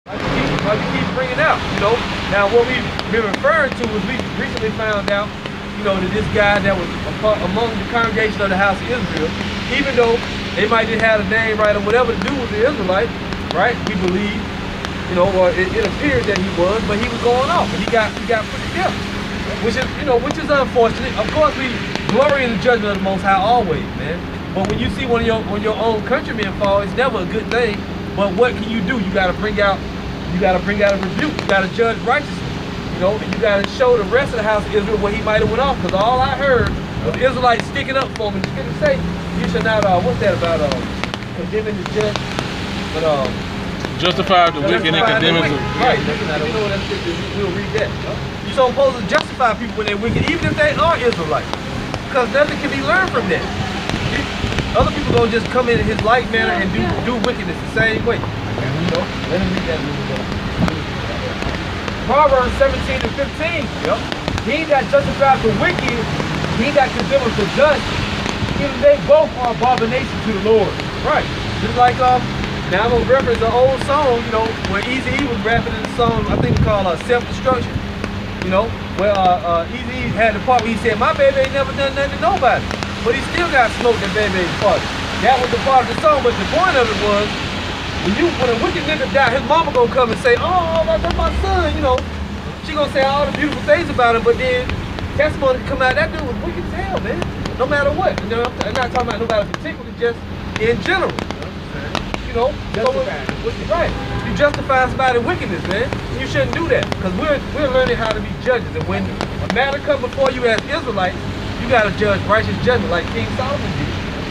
Like you keep bringing out, you know. Now what we've been referring to is we recently found out, you know, that this guy that was among the congregation of the house of Israel, even though they might not have a name right or whatever to do with the Israelite, right? We believe, you know, or it appeared that he was, but he was going off and he got put together, which is, you know, which is unfortunate. Of course, we glory in the judgment of the Most High always, man. But when you see one of your own countrymen fall, it's never a good thing. But what can you do? You got to bring out a rebuke. You got to judge righteously, you know, and you got to show the rest of the house of Israel where he might have went off. Because all I heard was the Israelites sticking up for him. You say you should not. What's that about? Condemning the just, but justify the wicked and condemn the right. You know what that scripture is. We'll read that. You're supposed to justify people when they're wicked, even if they are Israelites, because nothing can be learned from that. Other people gonna just come in his like manner and do wickedness the same way. You know? Let him read that. Proverbs 17 and 15. Yep. He that justifies the wicked, he that condemns the just, even they both are abomination to the Lord. Right. Just like now I'm gonna reference an old song, you know, where Eazy-E was rapping in the song, I think it's called Self-Destruction. You know, where Eazy-E had the part where he said, my baby ain't never done nothing to nobody. But he still got smoked in baby's party. That was the part of the song, but the point of it was, when a wicked nigga die, his mama gonna come and say, oh, that's my son, you know. She gonna say all the beautiful things about him, but then testimony come out, that dude was wicked as hell, man. No matter what. You know, I'm not talking about nobody particularly, just in general. You know, right. You justify somebody's wickedness, man. You shouldn't do that, because we're learning how to be judges. And when a matter comes before you as Israelites, you gotta judge righteous judgment like King Solomon did.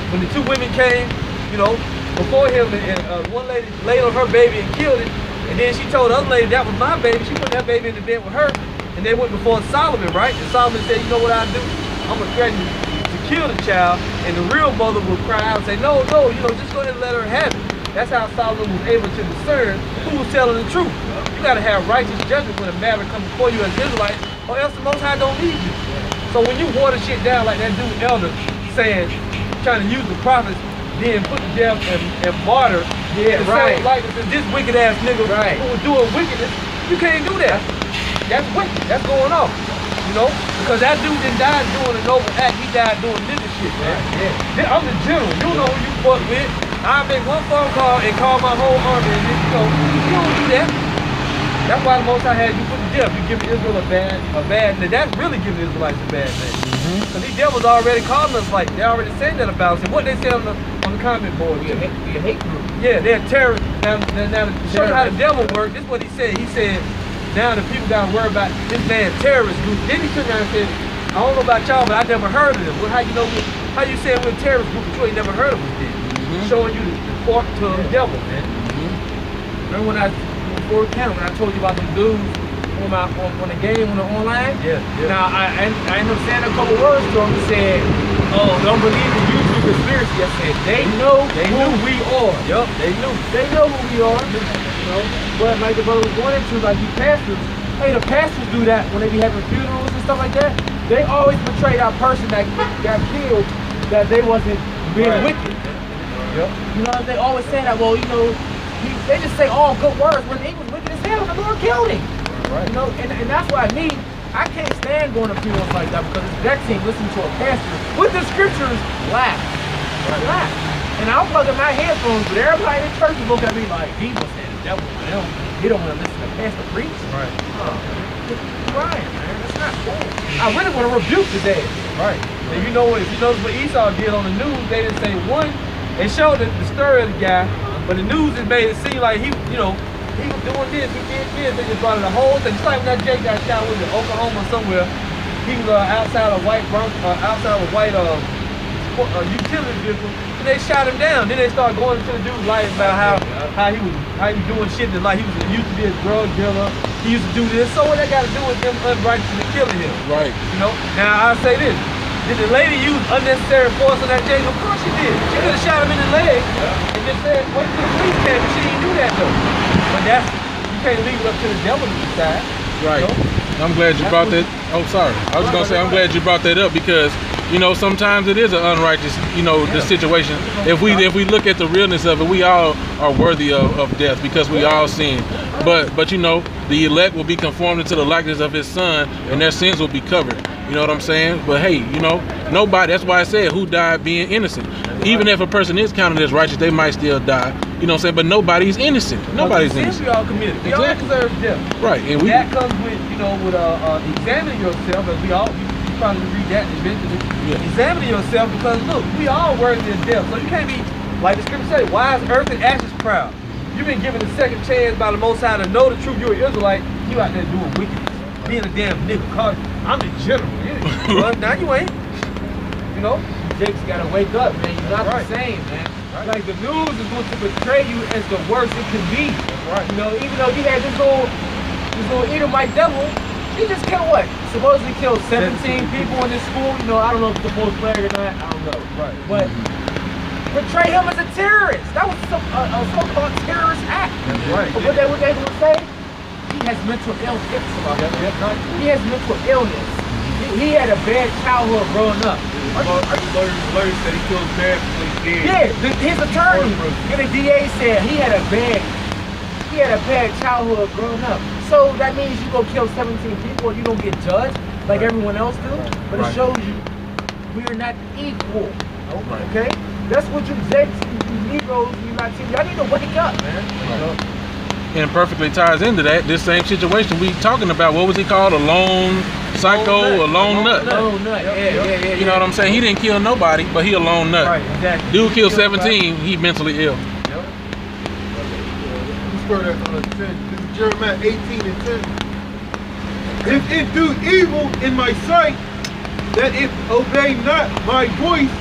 When the two women came, you know, before him, and one lady laid on her baby and killed it, and then she told the other lady that was my baby. She put that baby in the bed with her, and they went before Solomon, right? And Solomon said, you know what I do? I'm gonna threaten to kill the child, and the real mother will cry out and say, no, you know, just go ahead and let her have it. That's how Solomon was able to discern who was telling the truth. You gotta have righteous judgment when a matter comes before you as Israelites, or else the Most High don't need you. So when you water shit down like that dude Elder saying, trying to use the prophets, then put to death and martyr, right. Like this wicked ass nigga who was doing wickedness, you can't do that. That's wicked. That's going on. You know? Because that dude didn't die doing a noble act, he died doing nigga shit, man. Yeah. I'm the general. You know who you fuck with. I make one phone call and call my whole army, and then, you know, you don't do that. That's why the Most High had you put to death. You give Israel a bad name. That's really giving the Israelites a bad name. Because these devils already calling us like, they already saying that about us. And what they say on the comment board. We a hate group. Yeah, they're terrorists. Now to show you how the devil works, this is what he said. He said, now the people got to worry about this man terrorist group. Then he turned around and said, I don't know about y'all, but I never heard of them. Well, how you know, how you saying we're a terrorist group, but you ain't never heard of us then? Showing you the fork to the devil, man. Remember when before the camera, when I told you about them dudes on the game, on the online? Yeah. Now, I ended up saying a couple words to them. He said, oh, don't believe in YouTube conspiracy. I said, they know who we are. Yup, they knew. They know who we are. You know? But like the brother was going into, like you pastors, hey, the pastors do that when they be having funerals and stuff like that. They always portray that person that got killed, that they wasn't being wicked. Yep. You know, they always say that, well, you know, they just say all good words when he was wicked as hell and the Lord killed him. Right. You know, and that's why I can't stand going to funerals like that, because it's vexing listening to a pastor with the scriptures laugh. Laugh. And I'm plugging my headphones, but everybody in church is looking at me like, he must have the devil. They don't want to listen to pastor preach. Right. Right, man. That's not cool. I really want to rebuke today. Right. And you know, if you notice what Esau did on the news, they didn't say one. They showed the story of the guy, but the news has made it seem like he, you know, he was doing this, he did this. They just brought in the whole thing. Just like when that Jake got shot with in Oklahoma somewhere, he was outside a white utility vehicle, and they shot him down. Then they started going into the dude's life about how he was doing shit that, like, he used to be a drug dealer. He used to do this. So what that got to do with them unrighteously killing him? Right. You know. Now I say this. Did the lady use unnecessary force on that Jake? Of course she did. She could have shot him in the leg and just said, wait till the police came, but she didn't do that though. But you can't leave it up to the devil to decide. Right. You know? I'm glad you brought that. Oh, sorry. I was going to say, I'm glad you brought that up, because you know, sometimes it is an unrighteous, you know, the situation. If we look at the realness of it, we all are worthy of death because we all sin. But you know, the elect will be conformed to the likeness of his son, and their sins will be covered. You know what I'm saying? But hey, you know, nobody, that's why I said who died being innocent. Even if a person is counted as righteous, they might still die. You know what I'm saying? But nobody's innocent. Nobody's innocent. We all committed. We all deserve death. Right. And that comes with, you know, with examining yourself, as we all, you probably read that eventually. Yeah. Examining yourself, because look, we all worthy of death. So you can't be, like the scripture says, why is earth and ashes proud? You've been given a second chance by the Most High to know the truth. You're an Israelite. You out there doing wickedness, being a damn nigga. I'm the general. Well, now you ain't. You know, Jake's gotta wake up, man. You're not the same, man. Like the news is going to betray you as the worst it can be. You know, even though you had this little Edomite devil, he just killed what? Supposedly killed 17 people in this school. You know, I don't know if it's the full flag or not. I don't know. But portray him as a terrorist. That was a so-called terrorist act. But what they gonna say? He has mental illness. He has mental illness. He had a bad childhood growing up. Lawyer said he feels bad because he's dead. Yeah, his attorney, the DA said he had a bad childhood growing up. So that means you go kill 17 people and you don't get judged like everyone else do. But it shows you we are not equal. Okay? That's what you Negroes, you Latinos, y'all need to wake up, man. And perfectly ties into that. This same situation we talking about. What was he called? A lone psycho, a lone nut. Lone nut. Yeah. You know what I'm saying? He didn't kill nobody, but he a lone nut. Right, exactly. Dude killed 17. He mentally ill. This is Jeremiah 18 and 10. If it do evil in my sight, that it obey not my voice,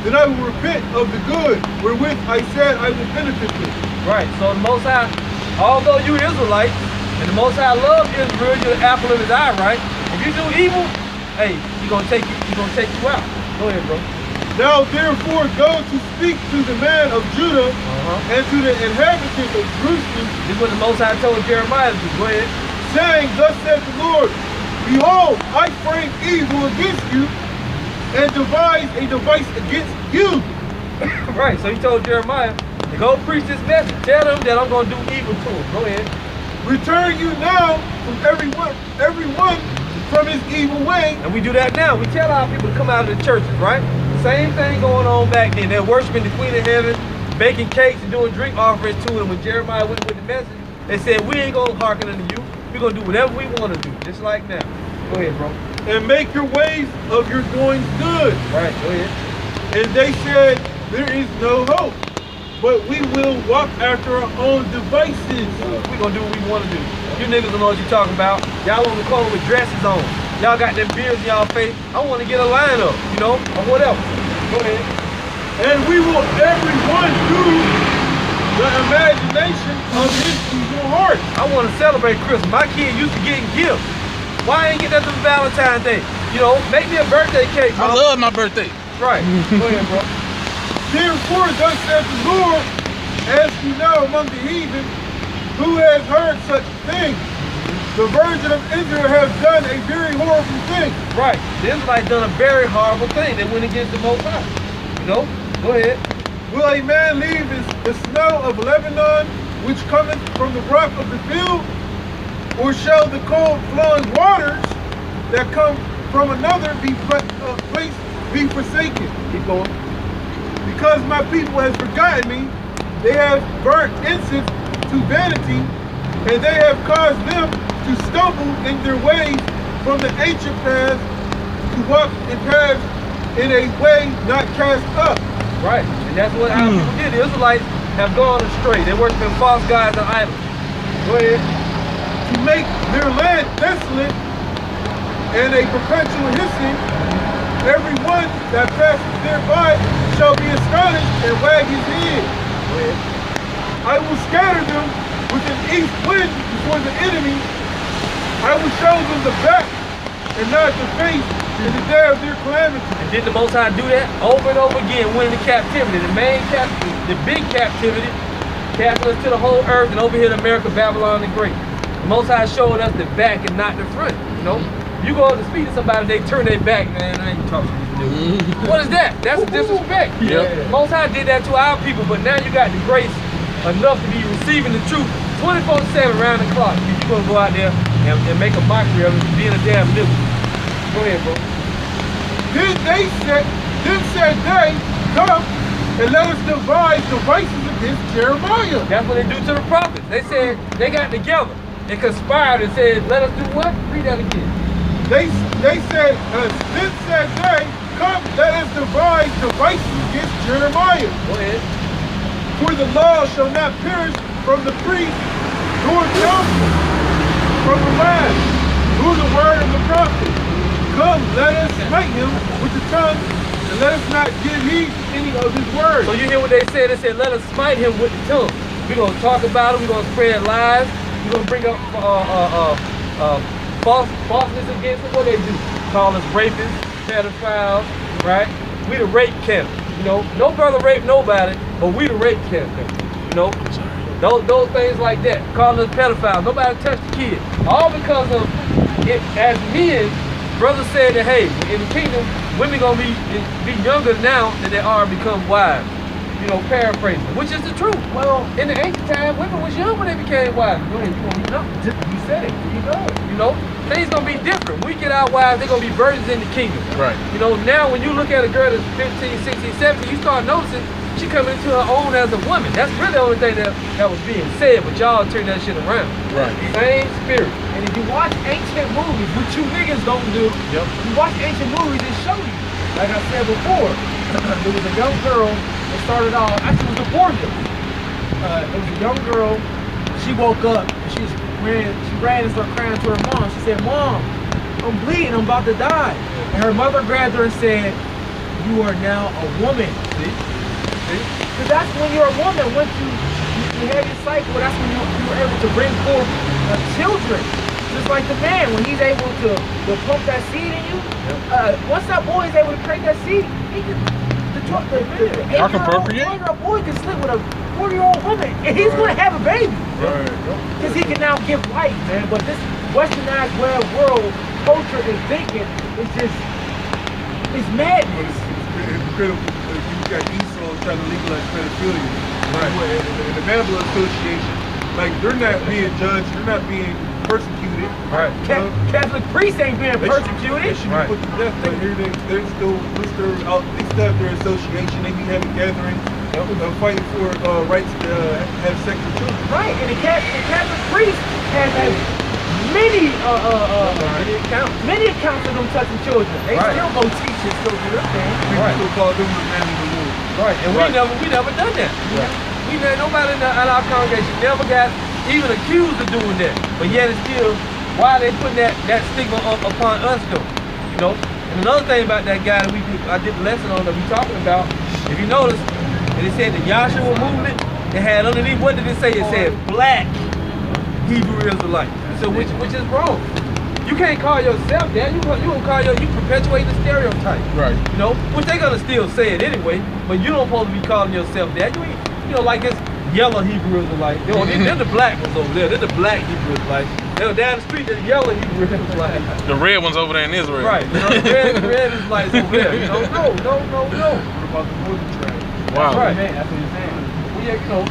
then I will repent of the good wherewith I said I will benefit it. Right. So the Most High, although you Israelites, and the Most High loves Israel, you're the apple of his eye, right? If you do evil, hey, he's gonna take you out. Go ahead, bro. Now therefore go to speak to the man of Judah and to the inhabitants of Jerusalem. This is what the Most High told Jeremiah to do. Go ahead. Saying, thus saith the Lord, behold, I frame evil against you, and devise a device against you. Right, so he told Jeremiah to go preach this message. Tell them that I'm going to do evil to them. Go ahead. Return you now from everyone from his evil way. And we do that now. We tell our people to come out of the churches, right? Same thing going on back then. They're worshiping the Queen of Heaven, baking cakes and doing drink offerings to them. When Jeremiah went with the message, they said, we ain't going to hearken unto you. We're going to do whatever we want to do, just like now. Go ahead, bro. And make your ways of your doings good. Right, go ahead. And they said, there is no hope, but we will walk after our own devices. We're going to do what we want to do. You niggas don't know what you're talking about. Y'all on the corner with dresses on. Y'all got them beards in y'all face. I want to get a line up, you know, or whatever. Go ahead. And we will everyone do the imagination of his evil heart. I want to celebrate Christmas. My kid used to getting gifts. Why I ain't get that for Valentine's Day? You know, make me a birthday cake, bro. I love my birthday. Right. Go ahead, bro. Therefore, thus saith the Lord, ask you now among the heathen, who has heard such things? The virgin of Israel has done a very horrible thing. Right. The Israelites done a very horrible thing. They went against the Most High. You know? Go ahead. Will a man leave the snow of Lebanon, which cometh from the rock of the field? Or shall the cold flowing waters that come from another place be forsaken? Keep going. Because my people has forgotten me, they have burnt incense to vanity, and they have caused them to stumble in their ways from the ancient paths, to walk in paths in a way not cast up. Right. And that's what our people did. The Israelites have gone astray. They worshiping false gods and idols. Go ahead. To make their land desolate and a perpetual hissing, everyone that passes thereby shall be astonished and wag his head. Go ahead. I will scatter them with an east wind before the enemy. I will show them the back and not the face in the day of their calamity. And did the Most High do that? Over and over again, went into captivity. The main captivity, the big captivity, casting us to the whole earth, and over here to America, Babylon the Great. The Most High showed us the back and not the front, you know? You go to speak to somebody, they turn their back, man, I ain't talking to you. do. What is that? That's disrespect. Yep. Most High did that to our people, but now you got the grace enough to be receiving the truth 24/7 around the clock. If you're gonna go out there and make a mockery of it, being a damn nigga. Go ahead, bro. Then said they, come and let us devise devices against Jeremiah. That's what they do to the prophets. They said they got together and conspired and said, let us do what? Read that again. They said, then said they, come let us devise devices against Jeremiah. Go ahead. For the law shall not perish from the priest, nor counsel from the land, nor the word of the prophet. Come, let us smite him with the tongue, and let us not give heed to any of his words. So you hear what they said? They said, let us smite him with the tongue. We're going to talk about him. We're going to spread lies. We're going to bring up falseness against him. What they do? Call us rapists, pedophiles, right? We the rape camp. You know, no brother raped nobody, but we the rape camp. You know, those things like that. Calling us pedophiles. Nobody touched the kid. All because of it. As men, brothers said that, hey, in the kingdom, women gonna be younger now than they are become wives. You know, paraphrasing, which is the truth. Well, in the ancient time, women was young when they became wives. Go ahead, you said it. You know, things gonna be different. When we get our wives, they're gonna be virgins in the kingdom. Right. You know, now when you look at a girl that's 15, 16, 17, you start noticing she coming into her own as a woman. That's really the only thing that was being said, but y'all turn that shit around. Right. Same spirit. And if you watch ancient movies, which you niggas don't do, you watch ancient movies and show you. Like I said before, there was a young girl that started off, actually it was a boy. It was a young girl. She woke up and she ran and started crying to her mom. She said, "Mom, I'm bleeding, I'm about to die." And her mother grabbed her and said, "You are now a woman." See? Because that's when you're a woman. Once you have your cycle, that's when you're able to bring forth children. Just like the man, when he's able to pump that seed in you, once that boy is able to create that seed, he can, the Y'all can procreate? 4-year-old boy can sleep with a 40-year-old woman, and he's going to have a baby. Because he can now give life, man. But this westernized way of world, culture, and thinking is just, it's madness. It's incredible. You got Esau trying to legalize pedophilia. Right. And the Bible Association, like, they're not being judged, they're not being persecuted. Right. Catholic priests ain't being persecuted. They should be put to death, but here they're still out. They still have their association. They be having gatherings, fighting for rights to have sex with children. Right, and the Catholic priests have many accounts of them touching children. They still go teach and still do their thing. We still call them the man of the Lord. Right, and we never done that. Nobody in our congregation never got even accused of doing that. But yet it's still, why are they putting that stigma upon us though? You know? And another thing about that guy that I did the lesson on that we talking about, if you notice, and it said the Yahshua movement, it had underneath, what did it say? It said black Hebrew Israelite. So which is wrong. You can't call yourself that. You perpetuate the stereotype. Right. You know, which they're gonna still say it anyway, but you don't supposed to be calling yourself that. You know, like this yellow Hebrew Israelite. They're the black ones over there. They're the black Hebrew Israelite. They're down the street, the yellow Hebrew Israelite. The red ones over there in Israel. Right. You know, the red Israelites over there. You know, no. What about the northern tribe? Wow. Right. That's what he's saying. Well, yeah, you know.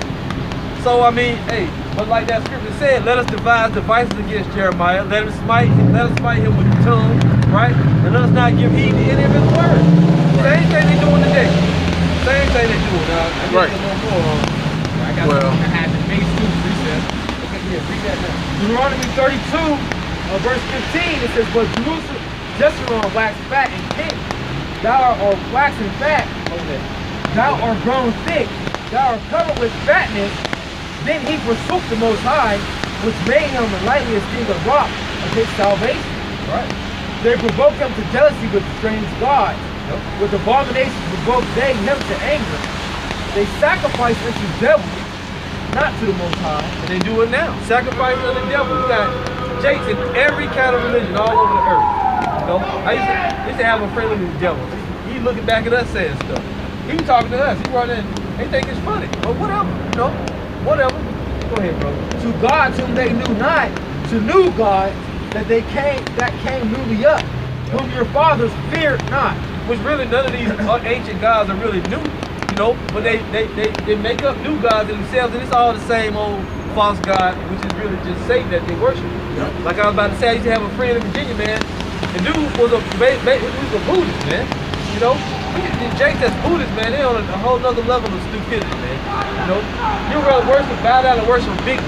So I mean, hey, but like that scripture said, let us devise devices against Jeremiah. Let us smite him with the tongue, right? And let us not give heed to any of his words. Same thing they doing today. Same thing they doing. Right. I got something that happened. May 2 recess. Okay, yeah, read that now. Deuteronomy 32, verse 15, it says, "But Jeshurun waxed fat and king. Thou art waxing fat, thou art grown thick, thou art covered with fatness. Then he forsook the Most High, which made him lightly esteem the rock of his salvation." Right. They provoked him to jealousy with strange gods. With abominations provoked they him to anger. They sacrificed unto devils, not to the Most High. And they do it now. Sacrifice to the devil. We got jakes in every kind of religion all over the earth. You know, I used to have a friend with the devil. He looking back at us saying stuff. He was talking to us. He brought in, they think it's funny. But whatever, you know, whatever. Go ahead, bro. To gods whom they knew not, to new gods that came newly up, whom your fathers feared not, which really none of these ancient gods are really new, you know, but they make up new gods in themselves, and it's all the same old false god, which is really just Satan that they worship. Like I was about to say, I used to have a friend in Virginia, man. The dude was a Buddhist, man. You know, Jake that's Buddhist, man, they're on a whole nother level of stupidity, man. You know, you'd rather bow down and worship big